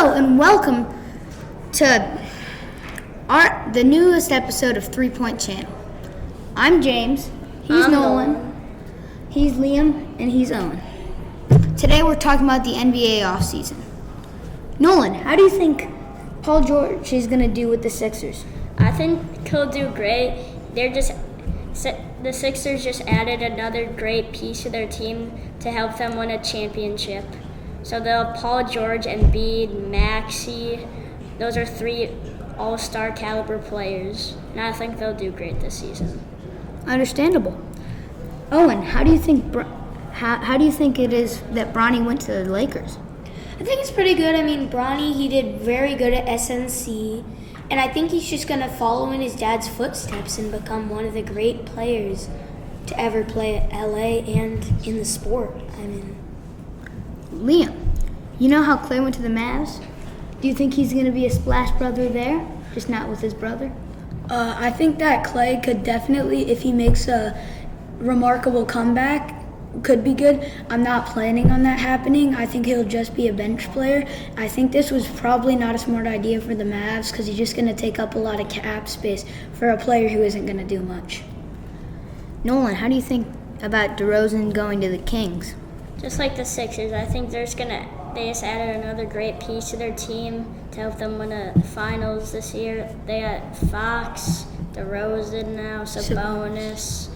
Hello and welcome to the newest episode of 3 Point Channel. I'm James, he's Nolan, he's Liam, and he's Owen. Today we're talking about the NBA offseason. Nolan, how do you think Paul George is going to do with the Sixers? I think he'll do great. The Sixers just added another great piece to their team to help them win a championship. So they'll have Paul George, Embiid, Maxey. Those are three all-star caliber players, and I think they'll do great this season. Understandable. Owen, how do you think it is that Bronny went to the Lakers? I think it's pretty good. I mean, Bronny, he did very good at SNC, and I think he's just going to follow in his dad's footsteps and become one of the great players to ever play at LA and in the sport. Liam, you know how Clay went to the Mavs? Do you think he's going to be a splash brother there, just not with his brother? I think that Clay could definitely, if he makes a remarkable comeback, could be good. I'm not planning on that happening. I think he'll just be a bench player. I think this was probably not a smart idea for the Mavs because he's just going to take up a lot of cap space for a player who isn't going to do much. Nolan, how do you think about DeRozan going to the Kings? Just like the Sixers, I think they just added another great piece to their team to help them win a finals this year. They got Fox, DeRozan now, Sabonis.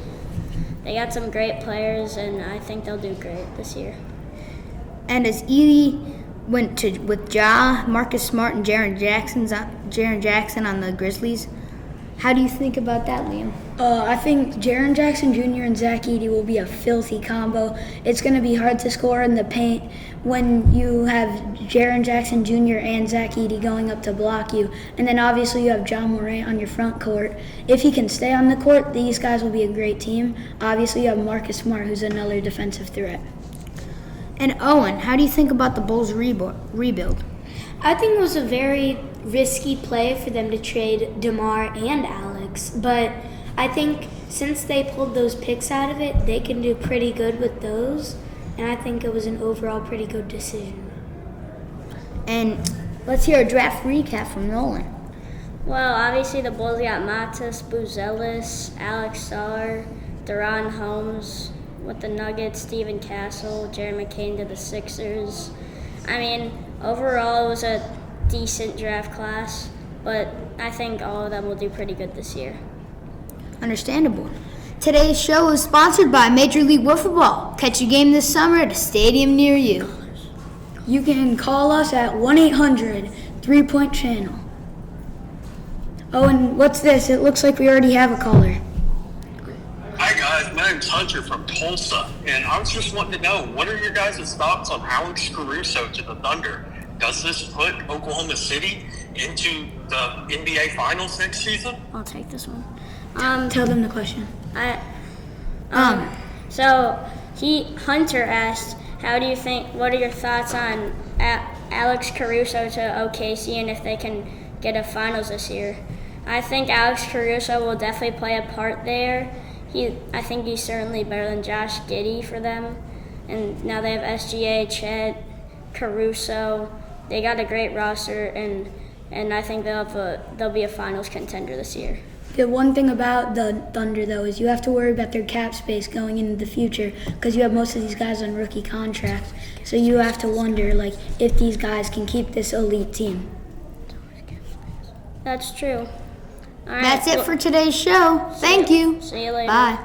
They got some great players, and I think they'll do great this year. And as Edie went with Ja, Marcus Smart, and Jaren Jackson on the Grizzlies, how do you think about that, Liam? I think Jaren Jackson Jr. and Zach Edey will be a filthy combo. It's going to be hard to score in the paint when you have Jaren Jackson Jr. and Zach Edey going up to block you. And then obviously you have John Morant on your front court. If he can stay on the court, these guys will be a great team. Obviously you have Marcus Smart, who's another defensive threat. And Owen, how do you think about the Bulls' rebuild? I think it was a very risky play for them to trade DeMar and Alex, but I think since they pulled those picks out of it, they can do pretty good with those, and I think it was an overall pretty good decision. And let's hear a draft recap from Nolan. Well, obviously the Bulls got Matas, Buzelis, Alex Sarr, Deron Holmes. With the Nuggets, Steven Castle, Jerry McCain to the Sixers. I mean, overall it was a decent draft class, but I think all of them will do pretty good this year. Understandable. Today's show is sponsored by Major League Wiffle Ball. Catch a game this summer at a stadium near you. You can call us at 1-800 3 Point Channel. Oh, and what's this? It looks like we already have a caller. Hi guys, my name's Hunter from Tulsa, and I was just wanting to know, what are your guys' thoughts on Alex Caruso to the Thunder? Does this put Oklahoma City into the NBA Finals next season? I'll take this one. Tell them the question. Hunter asked, what are your thoughts on Alex Caruso to OKC and if they can get a finals this year? I think Alex Caruso will definitely play a part there. I think he's certainly better than Josh Giddey for them. And now they have SGA, Chet, Caruso. They got a great roster, and I think they'll be a finals contender this year. The one thing about the Thunder, though, is you have to worry about their cap space going into the future because you have most of these guys on rookie contracts. So you have to wonder, if these guys can keep this elite team. That's true. All right, That's it for today's show. Thank you. See you later. Bye.